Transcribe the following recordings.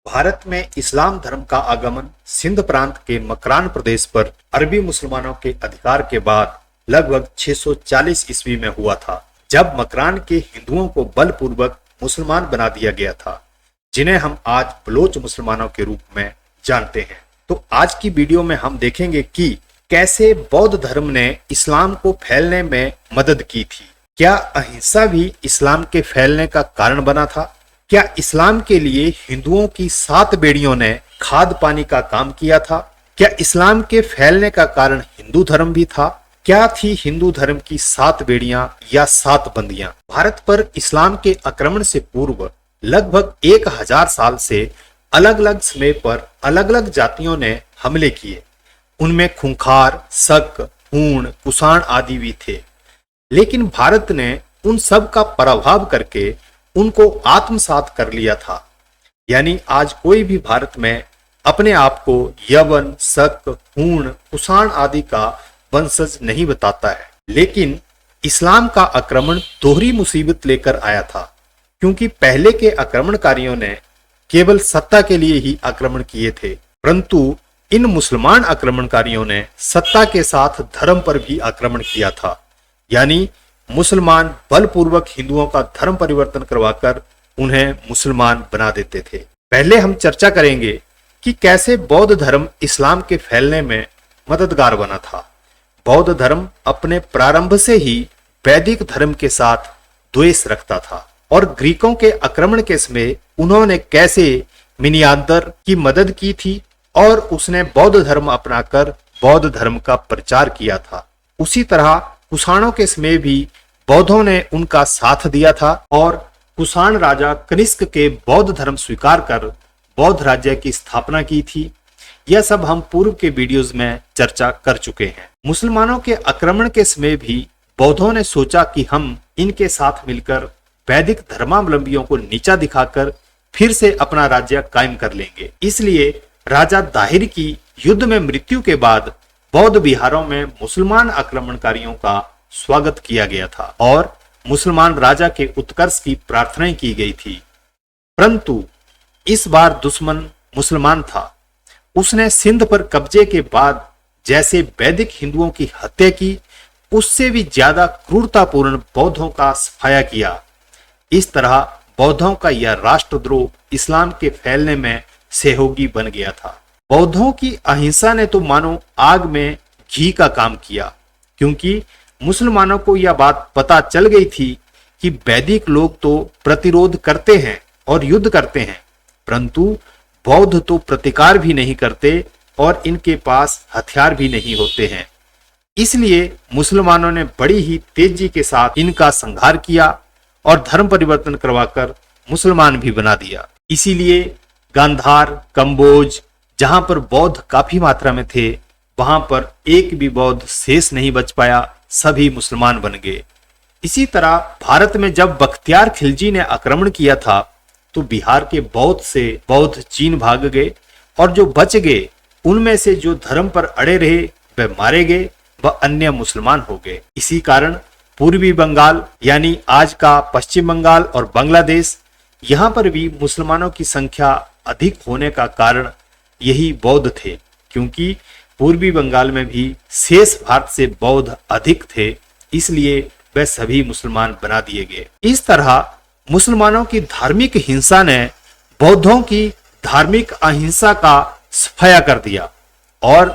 भारत में इस्लाम धर्म का आगमन सिंध प्रांत के मकरान प्रदेश पर अरबी मुसलमानों के अधिकार के बाद लगभग 640 ईस्वी में हुआ था, जब मकरान के हिंदुओं को बलपूर्वक मुसलमान बना दिया गया था, जिन्हें हम आज बलोच मुसलमानों के रूप में जानते हैं। तो आज की वीडियो में हम देखेंगे कि कैसे बौद्ध धर्म ने इस्लाम को फैलने में मदद की थी। क्या अहिंसा भी इस्लाम के फैलने का कारण बना था? क्या इस्लाम के लिए हिंदुओं की 7 बेड़ियों ने खाद पानी का काम किया था? क्या इस्लाम के फैलने का कारण हिंदू धर्म भी था? क्या थी हिंदू धर्म की 7 बेड़ियां या 7 बंदियां? भारत पर इस्लाम के आक्रमण से पूर्व लगभग 1000 साल से अलग अलग समय पर अलग अलग जातियों ने हमले किए। उनमें खूंखार, शक, हूण, कुषाण आदि भी थे। लेकिन भारत ने उन सब का पराभव करके उनको आत्मसात कर लिया था। यानी आज कोई भी भारत में अपने आप को यवन, शक, हूण, कुषाण आदि का वंशज नहीं बताता है। लेकिन इस्लाम का आक्रमण दोहरी मुसीबत लेकर आया था, क्योंकि पहले के आक्रमणकारियों ने केवल सत्ता के लिए ही आक्रमण किए थे, परंतु इन मुसलमान आक्रमणकारियों ने सत्ता के साथ धर्म पर भी आक्रमण किया था। यानी मुसलमान बलपूर्वक हिंदुओं का धर्म परिवर्तन करवाकर उन्हें मुसलमान बना देते थे। पहले हम चर्चा करेंगे कि कैसे बौद्ध धर्म इस्लाम के फैलने में मददगार बना था। बौद्ध धर्म अपने प्रारंभ से ही वैदिक धर्म के साथ द्वेष रखता था और ग्रीकों के आक्रमण के समय उन्होंने कैसे मिनियांदर की मदद की थी और उसने बौद्ध धर्म अपनाकर बौद्ध धर्म का प्रचार किया था। उसी तरह कुषाणों के समय भी बौद्धों ने उनका साथ दिया था और कुषाण राजा कनिष्क के बौद्ध धर्म स्वीकार कर बौद्ध राज्य की स्थापना की थी। यह सब हम पूर्व के वीडियोस में चर्चा कर चुके हैं। मुसलमानों के आक्रमण के समय भी बौद्धों ने सोचा कि हम इनके साथ मिलकर वैदिक धर्मावलंबियों को नीचा दिखाकर फिर से अपना राज्य कायम कर लेंगे। इसलिए राजा दाहिर की युद्ध में मृत्यु के बाद बौद्ध बिहारों में मुसलमान आक्रमणकारियों का स्वागत किया गया था और मुसलमान राजा के उत्कर्ष की प्रार्थना की गई थी। परंतु इस बार दुश्मन मुसलमान था। उसने सिंध पर कब्जे के बाद जैसे वैदिक हिंदुओं की हत्या की, उससे भी ज्यादा क्रूरतापूर्ण बौद्धों का सफाया किया। इस तरह बौद्धों का यह राष्ट्रद्रोह इस्लाम के फैलने में सहयोगी बन गया था। बौद्धों की अहिंसा ने तो मानो आग में घी का काम किया, क्योंकि मुसलमानों को यह बात पता चल गई थी कि वैदिक लोग तो प्रतिरोध करते हैं और युद्ध करते हैं, परंतु बौद्ध तो प्रतिकार भी नहीं करते और इनके पास हथियार भी नहीं होते हैं। इसलिए मुसलमानों ने बड़ी ही तेजी के साथ इनका संहार किया और धर्म परिवर्तन करवाकर मुसलमान भी बना दिया। इसीलिए गांधार, कंबोज, जहां पर बौद्ध काफी मात्रा में थे, वहां पर एक भी बौद्ध शेष नहीं बच पाया, सभी मुसलमान बन गए। इसी तरह भारत में जब बख्तियार खिलजी ने आक्रमण किया था तो बिहार के बौद्ध से बौद्ध चीन भाग गए और जो बच गए उनमें से जो धर्म पर अड़े रहे वे मारे गए व अन्य मुसलमान हो गए। इसी कारण पूर्वी बंगाल यानी आज का पश्चिम बंगाल और बांग्लादेश, यहाँ पर भी मुसलमानों की संख्या अधिक होने का कारण यही बौद्ध थे, क्योंकि पूर्वी बंगाल में भी शेष भारत से बौद्ध अधिक थे, इसलिए वे सभी मुसलमान बना दिए गए। इस तरह मुसलमानों की धार्मिक हिंसा ने बौद्धों की धार्मिक अहिंसा का सफाया कर दिया और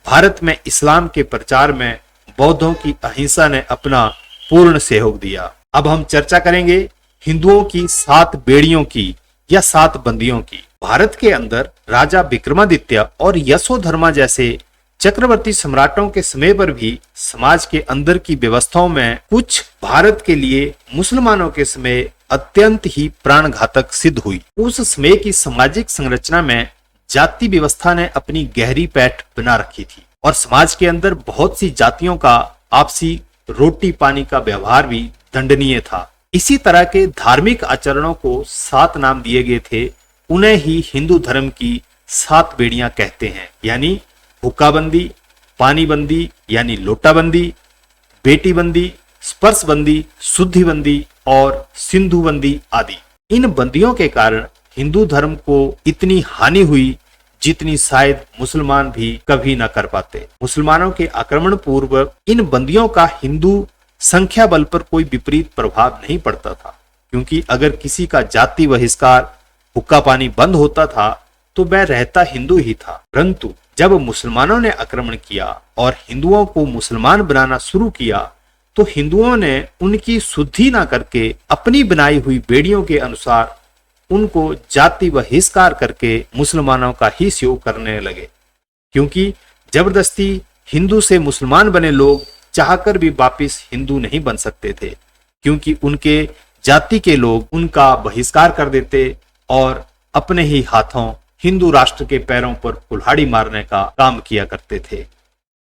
भारत में इस्लाम के प्रचार में बौद्धों की अहिंसा ने अपना पूर्ण सहयोग दिया। अब हम चर्चा करेंगे हिंदुओं की 7 बेड़ियों की या 7 बंदियों की। भारत के अंदर राजा विक्रमादित्य और यशोधर्मा जैसे चक्रवर्ती सम्राटों के समय पर भी समाज के अंदर की व्यवस्थाओं में कुछ भारत के लिए मुसलमानों के समय अत्यंत ही प्राणघातक सिद्ध हुई। उस समय की सामाजिक संरचना में जाति व्यवस्था ने अपनी गहरी पैठ बना रखी थी और समाज के अंदर बहुत सी जातियों का आपसी रोटी पानी का व्यवहार भी दंडनीय था। इसी तरह के धार्मिक आचरणों को 7 नाम दिए गए थे। उन्हें ही हिंदू धर्म की 7 बेड़ियां कहते हैं, यानी हुक्काबंदी, पानीबंदी यानी लोटाबंदी, बेटीबंदी, स्पर्शबंदी, शुद्धिबंदी और सिंधुबंदी आदि। इन बंदियों के कारण हिंदू धर्म को इतनी हानि हुई जितनी शायद मुसलमान भी कभी न कर पाते। मुसलमानों के आक्रमण पूर्व इन बंदियों का हिंदू संख्या बल पर कोई विपरीत प्रभाव नहीं पड़ता था, क्योंकि अगर किसी का जाति बहिष्कार, हुक्का पानी बंद होता था तो वह रहता हिंदू ही था। परंतु जब मुसलमानों ने आक्रमण किया और हिंदुओं को मुसलमान बनाना शुरू किया तो हिंदुओं ने उनकी शुद्धि ना करके अपनी बनाई हुई बेड़ियों के अनुसार उनको जाति बहिष्कार करके मुसलमानों का ही सेवक करने लगे, क्योंकि जबरदस्ती हिंदू से मुसलमान बने लोग चाहकर भी वापिस हिंदू नहीं बन सकते थे, क्योंकि उनके जाति के लोग उनका बहिष्कार कर देते और अपने ही हाथों हिंदू राष्ट्र के पैरों पर कुल्हाड़ी मारने का काम किया करते थे।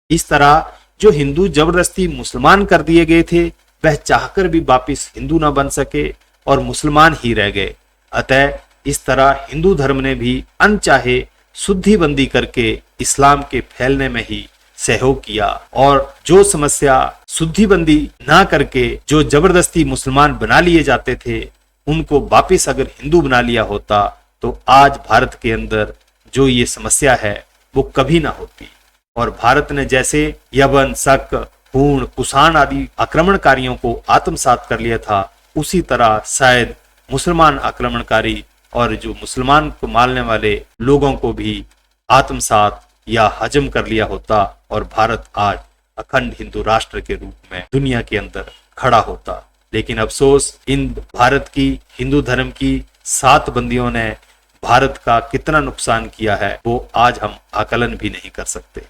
इस तरह जो हिंदू जबरदस्ती मुसलमान कर दिए गए थे वह चाहकर भी वापिस हिंदू न बन सके और मुसलमान ही रह गए। अतः इस तरह हिंदू धर्म ने भी अनचाहे शुद्धिबंदी करके इस्लाम के फैलने में ही सहयोग किया, और जो समस्या शुद्धिबंदी ना करके जो जबरदस्ती मुसलमान बना लिए जाते थे उनको वापिस अगर हिंदू बना लिया होता तो आज भारत के अंदर जो ये समस्या है वो कभी ना होती। और भारत ने जैसे यवन, शक, हूण, कुषाण आदि आक्रमणकारियों को आत्मसात कर लिया था, उसी तरह शायद मुसलमान आक्रमणकारी और जो मुसलमान को मारने वाले लोगों को भी आत्मसात या हजम कर लिया होता और भारत आज अखंड हिंदू राष्ट्र के रूप में दुनिया के अंदर खड़ा होता। लेकिन अफसोस इन भारत की हिंदू धर्म की 7 बंदियों ने भारत का कितना नुकसान किया है वो आज हम आकलन भी नहीं कर सकते।